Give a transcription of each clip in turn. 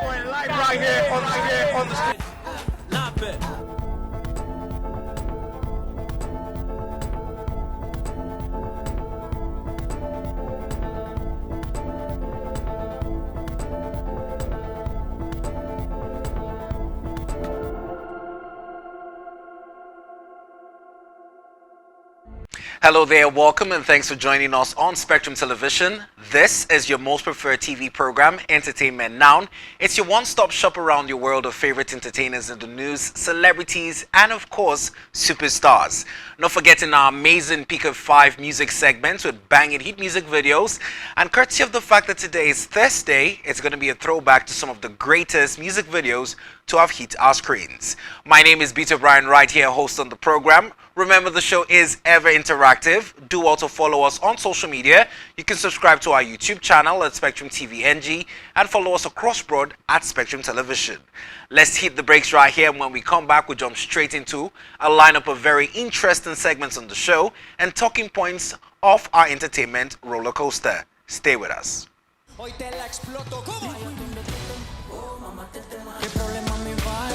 Going live right here on the street. Hello there, welcome and thanks for joining us on Spectrum Television. This is your most preferred TV program, Entertainment Now. It's your one-stop shop around your world of favorite entertainers in the news, celebrities, and of course, superstars. Not forgetting our amazing Peak of 5 music segments with banging hit music videos. And courtesy of the fact that today is Thursday, it's going to be a throwback to some of the greatest music videos to have hit our screens. My name is Peter Brian, right here, host on the program. Remember, the show is ever interactive. Do also follow us on social media. You can subscribe to our YouTube channel at SpectrumTv NG and follow us across broad at Spectrum Television. Let's hit the brakes right here, and when we come back, we'll jump straight into a lineup of very interesting segments on the show and talking points of our entertainment roller coaster. Stay with us. Hoy te la exploto, ¿cómo? Oh, mamá, te tema. ¿Qué problema me va?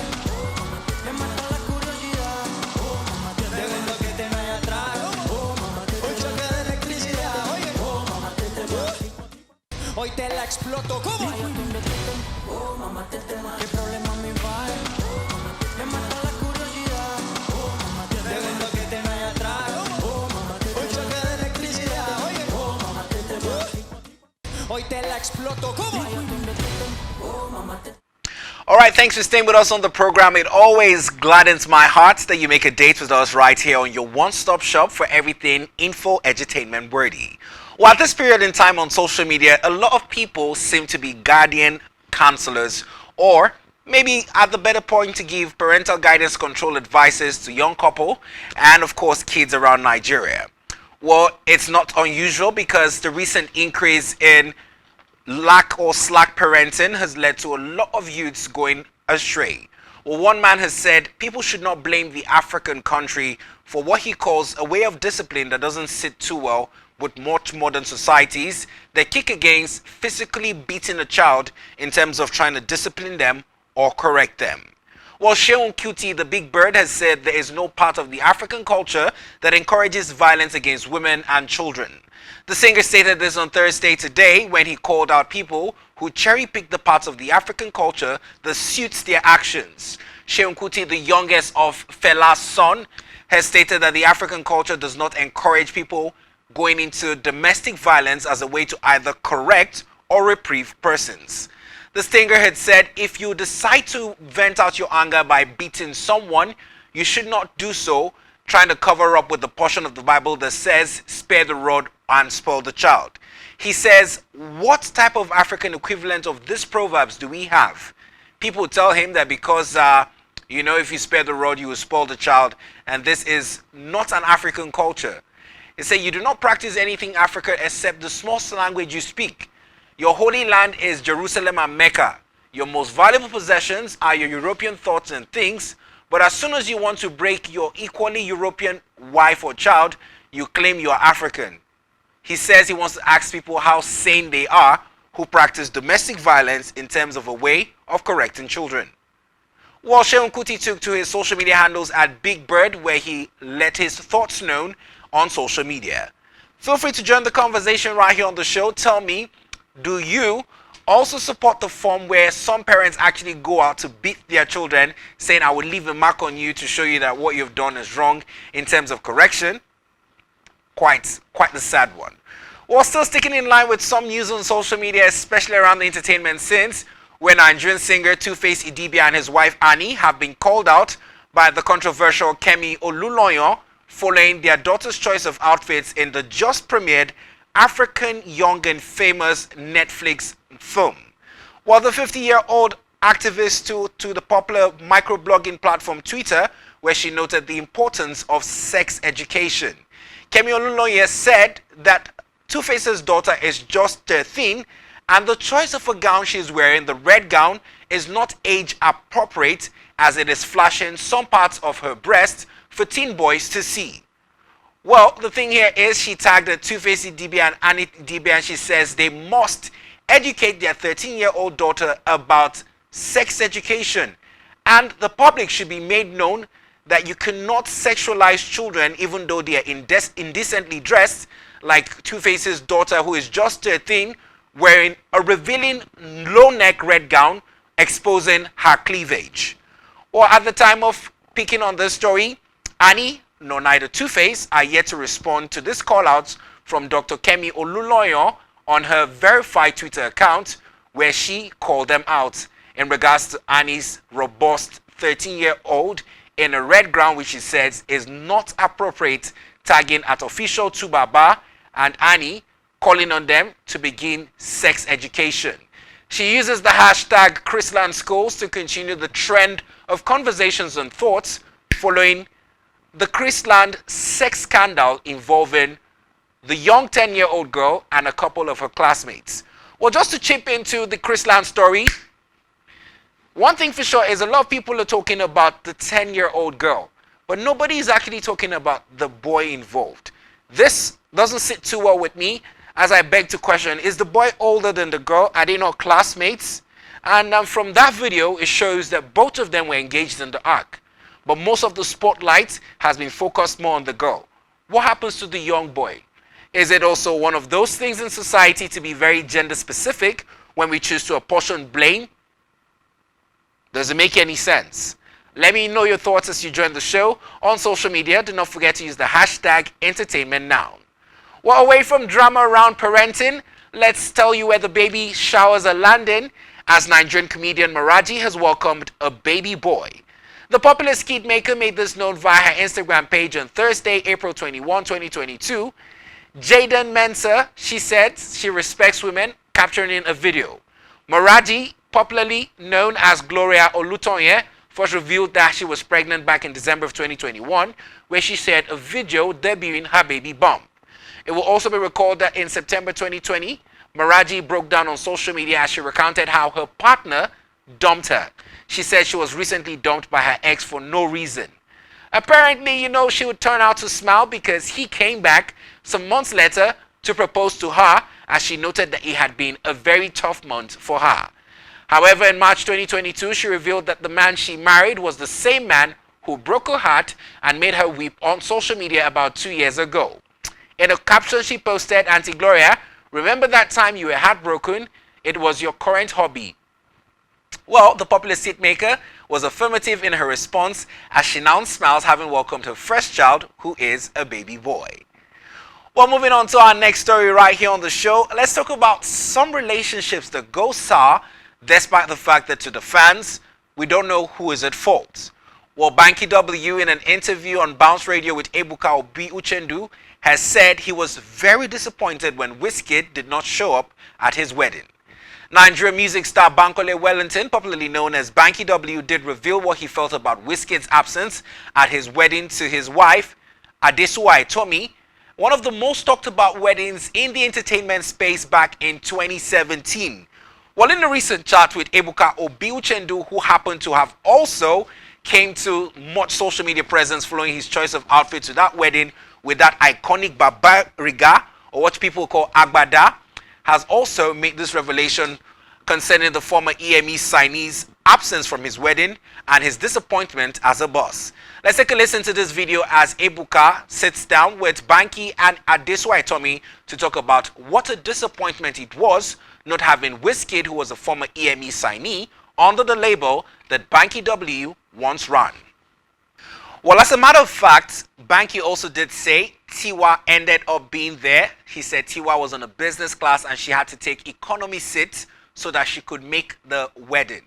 Me mata la curiosidad. Oh, mamá, te tema. Que te me atrás. Oh, mamá, te tema. Hoy choque de electricidad. Oye, oh, mamá, te tema. Hoy te la exploto, ¿cómo? Oh, mamá, te tema. Alright, thanks for staying with us on the program. It always gladdens my heart that you make a date with us right here on your one-stop shop for everything info edutainment worthy. Well, at this period in time on social media, a lot of people seem to be guardian counselors, or maybe at the better point to give parental guidance control advices to young couple and of course kids around Nigeria. Well, it's not unusual because the recent increase in lack or slack parenting has led to a lot of youths going astray. Well, one man has said people should not blame the African country for what he calls a way of discipline that doesn't sit too well with much modern societies. They kick against physically beating a child in terms of trying to discipline them or correct them. Well, Seun Kuti, the Big Bird, has said there is no part of the African culture that encourages violence against women and children. The singer stated this on Thursday today when he called out people who cherry-pick the parts of the African culture that suits their actions. Seun Kuti, the youngest of Fela's son, has stated that the African culture does not encourage people going into domestic violence as a way to either correct or reprieve persons. The singer had said, if you decide to vent out your anger by beating someone, you should not do so trying to cover up with the portion of the Bible that says, spare the rod and spoil the child. He says, what type of African equivalent of these proverbs do we have? People tell him that because, if you spare the rod, you will spoil the child. And this is not an African culture. They say you do not practice anything African except the small language you speak. Your holy land is Jerusalem and Mecca. Your most valuable possessions are your European thoughts and things. But as soon as you want to break your equally European wife or child, you claim you are African. He says he wants to ask people how sane they are who practice domestic violence in terms of a way of correcting children. Well, Seun Kuti took to his social media handles at Big Bird, where he let his thoughts known on social media. Feel free to join the conversation right here on the show. Tell me, do you also support the form where some parents actually go out to beat their children, saying, I will leave a mark on you to show you that what you've done is wrong in terms of correction? Quite the sad one. Well, still sticking in line with some news on social media, especially around the entertainment scenes, where Nigerian singer Two-Face Idibia and his wife Annie have been called out by the controversial Kemi Oluloyan following their daughter's choice of outfits in the just premiered African Young and Famous Netflix film. While the 50-year-old activist to the popular microblogging platform Twitter, where she noted the importance of sex education. Kemi Oluloyan said that Two-Face's daughter is just 13 and the choice of a gown she's wearing, the red gown, is not age appropriate as it is flashing some parts of her breast for teen boys to see. Well, the thing here is she tagged Two-Face Idibia and Annie Idibia, and she says they must educate their 13-year-old daughter about sex education, and the public should be made known that you cannot sexualize children even though they are indecently dressed, like Two-Face's daughter, who is just 13, wearing a revealing low-neck red gown exposing her cleavage. Or at the time of picking on this story, Annie nor neither Two-Face are yet to respond to this call-out from Dr. Kemi Oluloyo on her verified Twitter account, where she called them out in regards to Annie's robust 13-year-old in a red gown, which she says is not appropriate, tagging at official Tubaba and Annie, calling on them to begin sex education. She uses the hashtag Chrisland Schools to continue the trend of conversations and thoughts following the Chrisland sex scandal involving the young 10-year-old girl and a couple of her classmates. Well, just to chip into the Chrisland story, one thing for sure is a lot of people are talking about the 10-year-old girl, but nobody is actually talking about the boy involved. This doesn't sit too well with me, as I beg to question, is the boy older than the girl? Are they not classmates? And from that video, it shows that both of them were engaged in the act, but most of the spotlight has been focused more on the girl. What happens to the young boy? Is it also one of those things in society to be very gender specific when we choose to apportion blame? Does it make any sense? Let me know your thoughts as you join the show on social media. Do not forget to use the hashtag entertainmentnow. Well, away from drama around parenting, let's tell you where the baby showers are landing, as Nigerian comedian Maraji has welcomed a baby boy. The popular skit maker made this known via her Instagram page on Thursday, April 21, 2022. Jaden Mensah, she said she respects women, capturing in a video. Maraji, popularly known as Gloria Olutoye, first revealed that she was pregnant back in December of 2021, where she shared a video debuting her baby bump. It will also be recalled that in September 2020, Maraji broke down on social media as she recounted how her partner dumped her. She said she was recently dumped by her ex for no reason. Apparently, she would turn out to smile because he came back some months later to propose to her, as she noted that it had been a very tough month for her. However, in March 2022, she revealed that the man she married was the same man who broke her heart and made her weep on social media about 2 years ago. In a caption she posted, "Auntie Gloria, remember that time you were heartbroken? It was your current hobby." Well, the popular skit maker was affirmative in her response as she now smiles, having welcomed her first child, who is a baby boy. Well, moving on to our next story right here on the show, let's talk about some relationships that go sour despite the fact that to the fans, we don't know who is at fault. Well, Banky W, in an interview on Bounce Radio with Ebuka Obi Uchendu, has said he was very disappointed when Wizkid did not show up at his wedding. Nigerian music star Bankole Wellington, popularly known as Banky W, did reveal what he felt about Wizkid's absence at his wedding to his wife, Adesuwa Tomi, one of the most talked about weddings in the entertainment space back in 2017. Well, in a recent chat with Ebuka Obi Uchendu, who happened to have also came to much social media presence following his choice of outfit to that wedding with that iconic Babariga, or what people call Agbada, has also made this revelation concerning the former EME signee's absence from his wedding and his disappointment as a boss. Let's take a listen to this video as Ebuka sits down with Banky and Adesuwa Tomi to talk about what a disappointment it was not having Wizkid, who was a former EME signee, under the label that Banky W once ran. Well, as a matter of fact, Banky also did say Tiwa ended up being there. He said Tiwa was on a business class and she had to take economy seats so that she could make the wedding.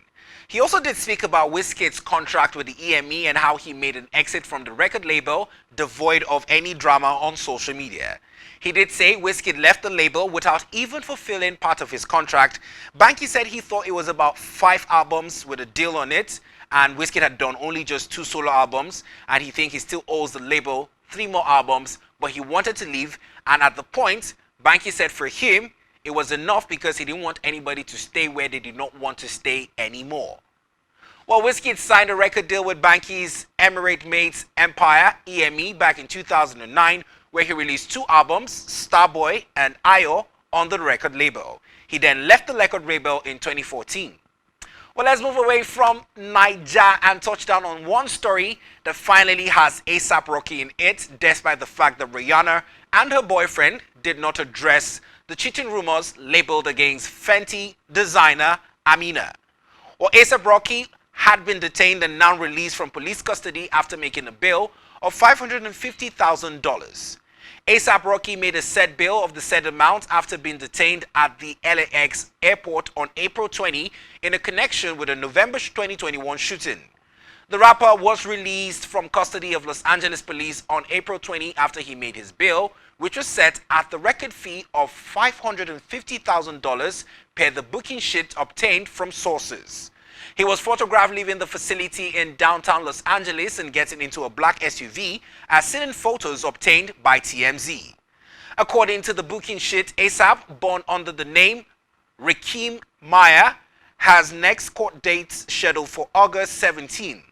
He also did speak about Wizkid's contract with the EME and how he made an exit from the record label devoid of any drama on social media. He did say Wizkid left the label without even fulfilling part of his contract. Banky said he thought it was about 5 albums with a deal on it, and Wizkid had done only just 2 solo albums, and he thinks he still owes the label 3 more albums, but he wanted to leave. And at the point, Banky said for him, it was enough because he didn't want anybody to stay where they did not want to stay anymore. Well, Wizkid signed a record deal with Banky's Emirate mates Empire, EME, back in 2009, where he released 2 albums, Starboy and Ayo, on the record label. He then left the record label in 2014. Well, let's move away from Niger and touch down on one story that finally has ASAP Rocky in it, despite the fact that Rihanna and her boyfriend did not address the cheating rumors labeled against Fenty designer Amina. Well, ASAP Rocky had been detained and now released from police custody after making a bail of $550,000. ASAP Rocky made a set bail of the said amount after being detained at the LAX airport on April 20 in a connection with a November 2021 shooting. The rapper was released from custody of Los Angeles police on April 20 after he made his bail, which was set at the record fee of $550,000 per the booking sheet obtained from sources. He was photographed leaving the facility in downtown Los Angeles and getting into a black SUV, as seen in photos obtained by TMZ. According to the booking sheet, ASAP, born under the name Rakeem Maya, has next court dates scheduled for August 17.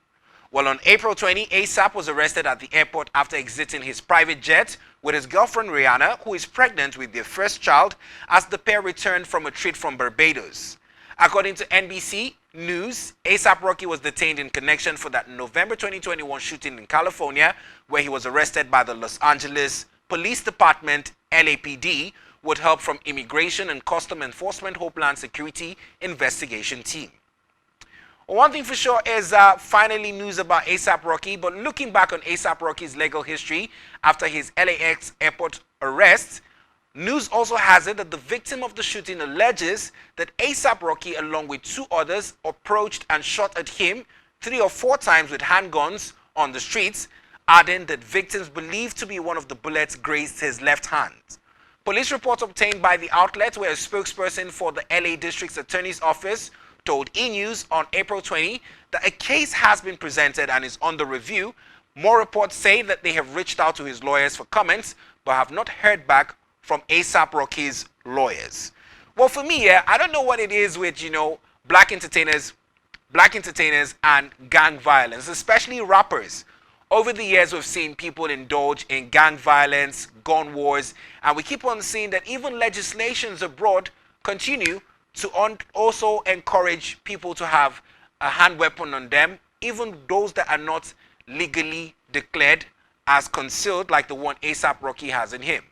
Well, on April 20, ASAP was arrested at the airport after exiting his private jet with his girlfriend Rihanna, who is pregnant with their first child, as the pair returned from a trip from Barbados. According to NBC News, ASAP Rocky was detained in connection for that November 2021 shooting in California, where he was arrested by the Los Angeles Police Department, LAPD, with help from Immigration and Custom Enforcement Homeland Security Investigation Team. One thing for sure is finally news about ASAP Rocky, but looking back on ASAP Rocky's legal history after his LAX airport arrest, news also has it that the victim of the shooting alleges that ASAP Rocky, along with two others, approached and shot at him 3 or 4 times with handguns on the streets, adding that victims believed to be one of the bullets grazed his left hand. Police reports obtained by the outlet, where a spokesperson for the LA District Attorney's Office told E! News on April 20 that a case has been presented and is under review. More reports say that they have reached out to his lawyers for comments, but have not heard back from ASAP Rocky's lawyers. Well, for me, I don't know what it is with, black entertainers and gang violence, especially rappers. Over the years, we've seen people indulge in gang violence, gun wars, and we keep on seeing that even legislations abroad continue to also encourage people to have a hand weapon on them, even those that are not legally declared as concealed, like the one ASAP Rocky has in him.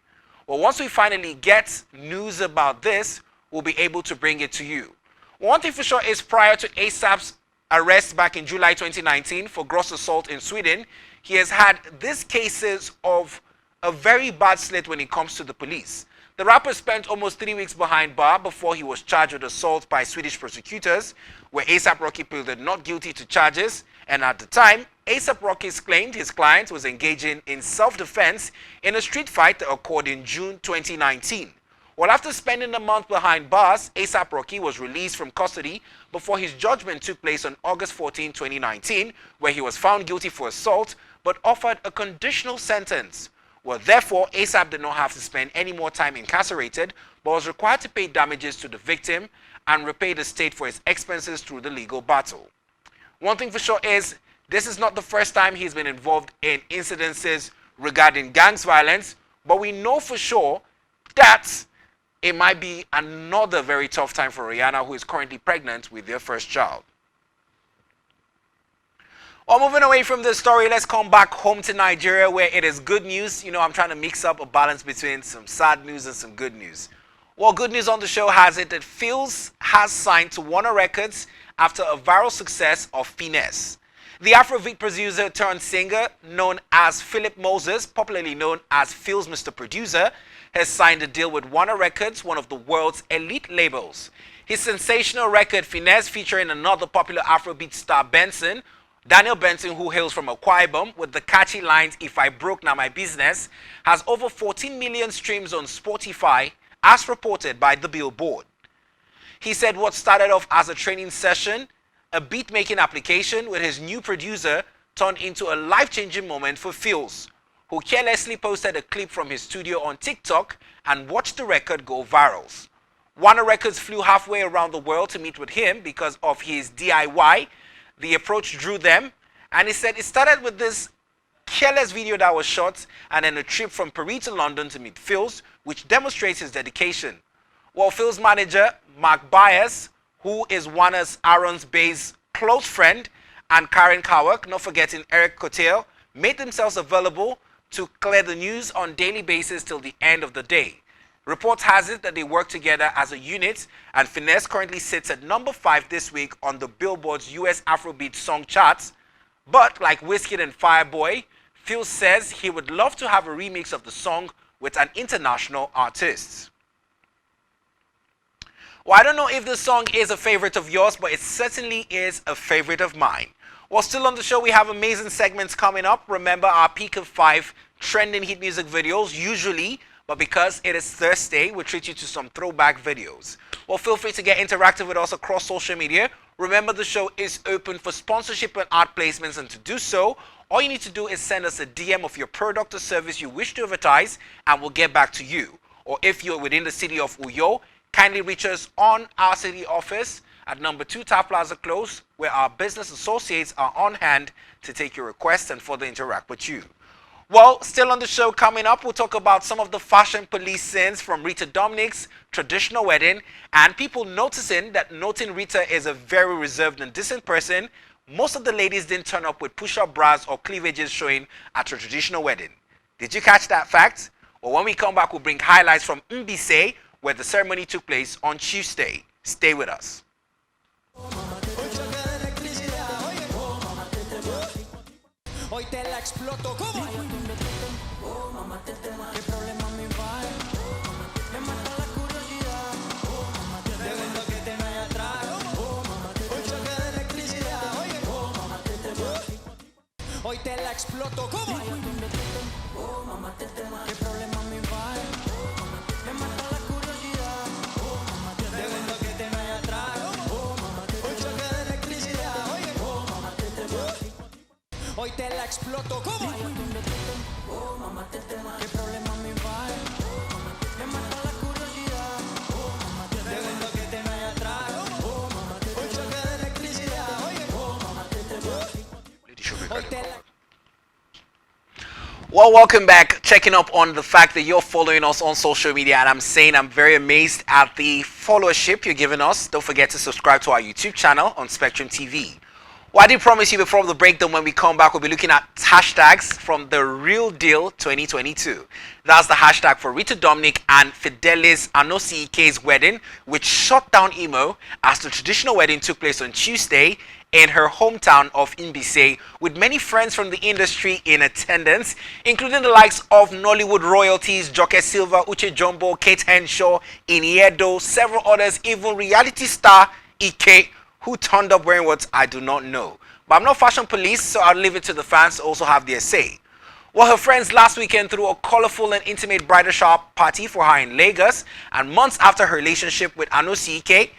Well, once we finally get news about this, we'll be able to bring it to you. One thing for sure is, prior to ASAP's arrest back in July 2019 for gross assault in Sweden, he has had these cases of a very bad slate when it comes to the police. The rapper spent almost 3 weeks behind bar before he was charged with assault by Swedish prosecutors, where ASAP Rocky pleaded not guilty to charges, and at the time, ASAP Rocky claimed his client was engaging in self-defense in a street fight that occurred in June 2019. Well, after spending a month behind bars, ASAP Rocky was released from custody before his judgment took place on August 14, 2019, where he was found guilty for assault but offered a conditional sentence. Well, therefore, ASAP did not have to spend any more time incarcerated, but was required to pay damages to the victim and repay the state for its expenses through the legal battle. One thing for sure is, this is not the first time he's been involved in incidences regarding gangs violence, but we know for sure that it might be another very tough time for Rihanna, who is currently pregnant with their first child. Well, moving away from this story, let's come back home to Nigeria, where it is good news. I'm trying to mix up a balance between some sad news and some good news. Well, good news on the show has it that Fields has signed to Warner Records after a viral success of Finesse. The Afrobeat producer turned singer known as Philip Moses, popularly known as Phil's Mr. Producer, has signed a deal with Warner Records, one of the world's elite labels. His sensational record, Finesse, featuring another popular Afrobeat star, Daniel Benson, who hails from Akwa Ibom, with the catchy lines, "If I broke, now my business," has over 14 million streams on Spotify, as reported by the Billboard. He said what started off as a training session, a beat-making application with his new producer, turned into a life-changing moment for Fields, who carelessly posted a clip from his studio on TikTok and watched the record go viral. Warner Records flew halfway around the world to meet with him because of his DIY. The approach drew them, and he said it started with this careless video that was shot and then a trip from Paris to London to meet Fields, which demonstrates his dedication. Well, Fields' manager, Mark Byers, who is Warner's Aaron's Bay's close friend, and Karen Kawak, not forgetting Eric Cotel, made themselves available to clear the news on daily basis till the end of the day. Reports has it that they work together as a unit, and Finesse currently sits at number 5 this week on the Billboard's US Afrobeat song charts. But like Wizkid and Fireboy, Phil says he would love to have a remix of the song with an international artist. Well, I don't know if the song is a favorite of yours, but it certainly is a favorite of mine. Well, still on the show, we have amazing segments coming up. Remember our Peak of 5 trending hit music videos, usually, but because it is Thursday, we treat you to some throwback videos. Well, feel free to get interactive with us across social media. Remember, the show is open for sponsorship and ad placements, and to do so, all you need to do is send us a DM of your product or service you wish to advertise, and we'll get back to you. Or if you're within the city of Uyo, kindly reach us on our city office at number 2 Tap Plaza Close, where our business associates are on hand to take your requests and further interact with you. Well, still on the show coming up, we'll talk about some of the fashion police scenes from Rita Dominic's traditional wedding, and people noticing Rita is a very reserved and decent person. Most of the ladies didn't turn up with push-up bras or cleavages showing at her traditional wedding. Did you catch that fact? Well, when we come back, we'll bring highlights from Mbise, where the ceremony took place on Tuesday. Stay with us. Hoy te la exploto, ¿cómo? Oh, mamá, ¿qué problema me va? Me mata la curiosidad. Oh, mamá, de ver lo que tengo ahí atrás. Oh, mamá, un choque de electricidad. Oye, oh, mamá, hoy te la exploto, ¿cómo? Oh, mamá, ¿qué problema me va? Me mata la curiosidad. Oh, mamá, de ver lo que tengo ahí atrás. Oh, mamá, un choque de electricidad. Oye, oh, mamá, hoy te la exploto, ¿cómo? Oh, mamá, ¿qué problema me va? Me mata la curiosidad. Oh, mamá, de ver lo que tengo ahí atrás. Oh, mamá, un choque de electricidad. Oye, oh, mamá, hoy te la... Well, welcome back. Checking up on the fact that you're following us on social media, and I'm saying I'm very amazed at the followership you're giving us. Don't forget to subscribe to our YouTube channel on SpectrumTv. Well, I did promise you before the breakdown, when we come back, we'll be looking at hashtags from the Real Deal 2022. That's the hashtag for Rita Dominic and Fidelis Anosike's wedding, which shut down Imo as the traditional wedding took place on Tuesday in her hometown of Mbise, with many friends from the industry in attendance, including the likes of Nollywood royalties, Joke Silva, Uche Jumbo, Kate Henshaw, Iniedo, several others, even reality star Ike, who turned up wearing what I do not know. But I'm not fashion police, so I'll leave it to the fans to also have their say. Well, her friends last weekend threw a colorful and intimate bridal shower party for her in Lagos, and months after her relationship with Anosi Ike,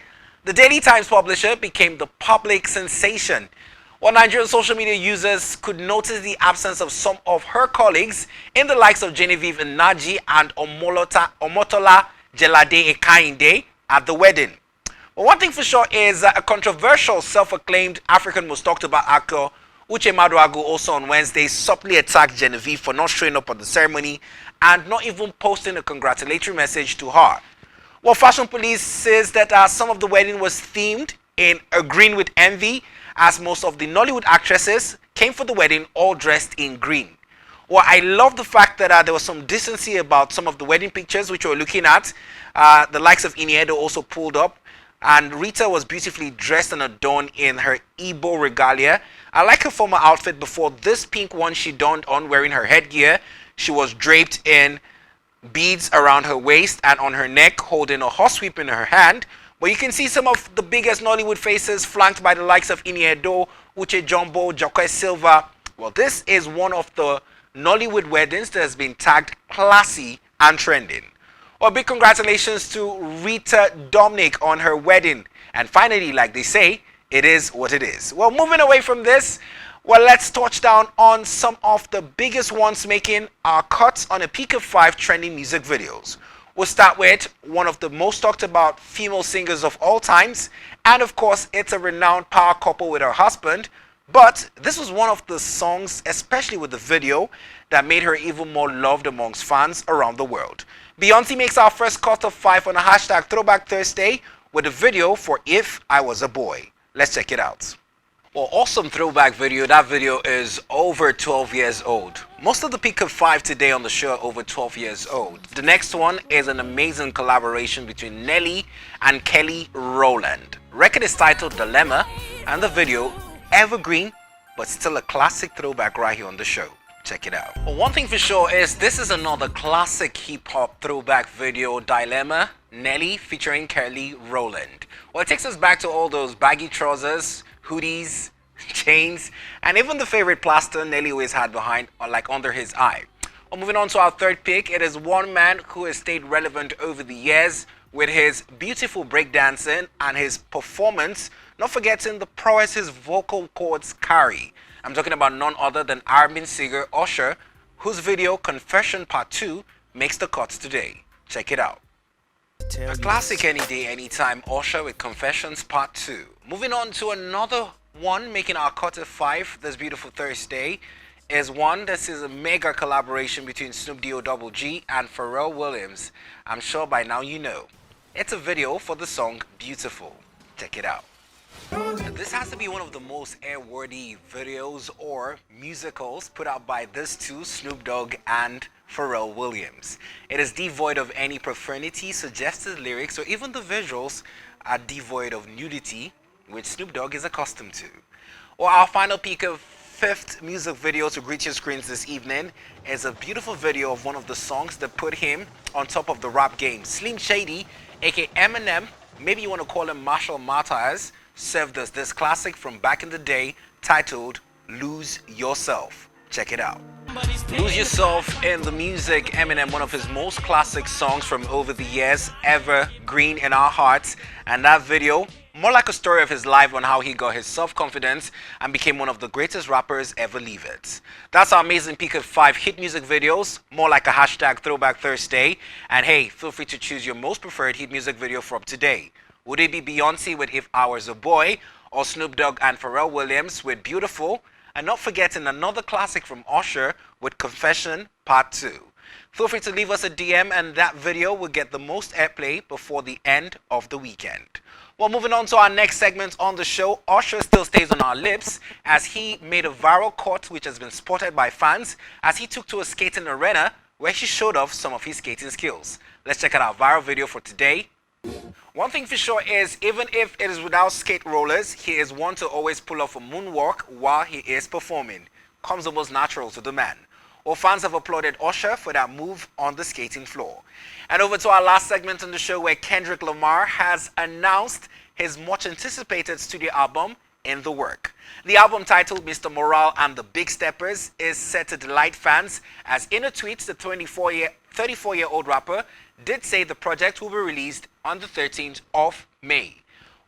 the Daily Times publisher became the public sensation. While Nigerian social media users could notice the absence of some of her colleagues in the likes of Genevieve Naji and Omotola Jelade Ekainde at the wedding. But one thing for sure is a controversial self-acclaimed African most talked about actor Uche Maduagu also on Wednesday subtly attacked Genevieve for not showing up at the ceremony and not even posting a congratulatory message to her. Well, Fashion Police says that some of the wedding was themed in a green with envy, as most of the Nollywood actresses came for the wedding all dressed in green. Well, I love the fact that there was some decency about some of the wedding pictures which we were looking at. The likes of Iniedo also pulled up, and Rita was beautifully dressed and adorned in her Igbo regalia. I like her former outfit before this pink one she donned on wearing her headgear. She was draped in beads around her waist and on her neck, holding a horsewhip in her hand. But you can see some of the biggest Nollywood faces flanked by the likes of Iniedo, Uche Jumbo, Joke Silva. Well, this is one of the Nollywood weddings that has been tagged classy and trending. Well, big congratulations to Rita Dominic on her wedding. And finally, like they say, it is what it is. Well, moving away from this, well, let's touch down on some of the biggest ones making our cuts on a peak of 5 trending music videos. We'll start with one of the most talked about female singers of all times. And of course, it's a renowned power couple with her husband. But this was one of the songs, especially with the video, that made her even more loved amongst fans around the world. Beyonce makes our first cut of 5 on a hashtag Throwback Thursday with a video for If I Was a Boy. Let's check it out. Well, awesome throwback video. That video is over 12 years old. Most of the Pickup 5 today on the show are over 12 years old. The next one is an amazing collaboration between Nelly and Kelly Rowland. Record is titled Dilemma, and the video, evergreen, but still a classic throwback right here on the show. Check it out. Well, one thing for sure is this is another classic hip-hop throwback video, Dilemma, Nelly featuring Kelly Rowland. Well, it takes us back to all those baggy trousers, hoodies, chains, and even the favorite plaster Nelly always had behind or like under his eye. Well, moving on to our third pick, it is one man who has stayed relevant over the years with his beautiful breakdancing and his performance, not forgetting the prowess his vocal cords carry. I'm talking about none other than R&B singer Usher, whose video Confession Part 2 makes the cuts today. Check it out. A classic any day, anytime, Usher with Confessions Part 2. Moving on to another one making our cut at 5 this beautiful Thursday is one. This is a mega collaboration between Snoop D-O-double-G and Pharrell Williams. I'm sure by now you know. It's a video for the song Beautiful. Check it out. This has to be one of the most airworthy videos or musicals put out by these two, Snoop Dogg and Pharrell Williams. It is devoid of any profanity, suggested lyrics, or even the visuals are devoid of nudity, which Snoop Dogg is accustomed to. Well, our final peek of fifth music video to greet your screens this evening is a beautiful video of one of the songs that put him on top of the rap game. Slim Shady, aka Eminem, maybe you want to call him Marshall Mathers, served us this classic from back in the day titled Lose Yourself. Check it out. Lose Yourself in the music, Eminem, one of his most classic songs from over the years, evergreen in our hearts. And that video, more like a story of his life on how he got his self-confidence and became one of the greatest rappers ever leave it. That's our amazing peek at 5 hit music videos, more like a hashtag Throwback Thursday. And hey, feel free to choose your most preferred hit music video from today. Would it be Beyonce with If I Was a Boy, or Snoop Dogg and Pharrell Williams with Beautiful, and not forgetting another classic from Usher with Confession Part 2. Feel free to leave us a DM and that video will get the most airplay before the end of the weekend. Well, moving on to our next segment on the show, Usher still stays on our lips as he made a viral cut which has been spotted by fans as he took to a skating arena where he showed off some of his skating skills. Let's check out our viral video for today. One thing for sure is, even if it is without skate rollers, he is one to always pull off a moonwalk while he is performing. Comes almost natural to the man. Well, fans have applauded Usher for that move on the skating floor. And over to our last segment on the show where Kendrick Lamar has announced his much anticipated studio album, In the Work. The album titled Mr. Morale and the Big Steppers is set to delight fans as in a tweet the 34-year-old rapper did say the project will be released on the 13th of May.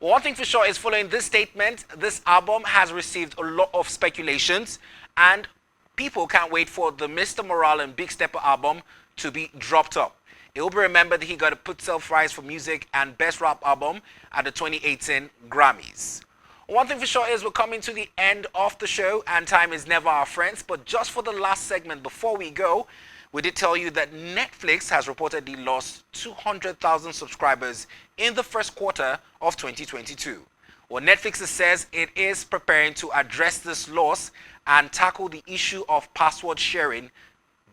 One thing for sure is following this statement, this album has received a lot of speculations and people can't wait for the Mr. Morale and Big Stepper album to be dropped up. It will be remembered that he got a Pulitzer Prize for Music and Best Rap Album at the 2018 Grammys. One thing for sure is we're coming to the end of the show and time is never our friends, but just for the last segment before we go, we did tell you that Netflix has reportedly lost 200,000 subscribers in the first quarter of 2022. Well, Netflix says it is preparing to address this loss and tackle the issue of password sharing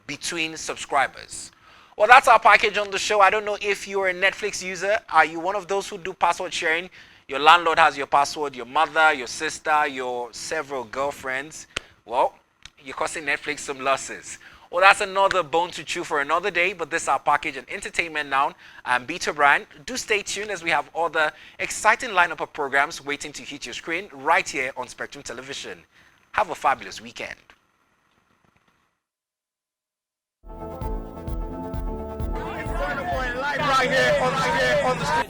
between subscribers. Well, that's our package on the show. I don't know if you're a Netflix user. Are you one of those who do password sharing? Your landlord has your password, your mother, your sister, your several girlfriends. Well, you're causing Netflix some losses. Well, that's another bone to chew for another day, but this is our package and entertainment now. I'm Peter Brand. Do stay tuned as we have other exciting lineup of programs waiting to hit your screen right here on Spectrum Television. Have a fabulous weekend. Right here on the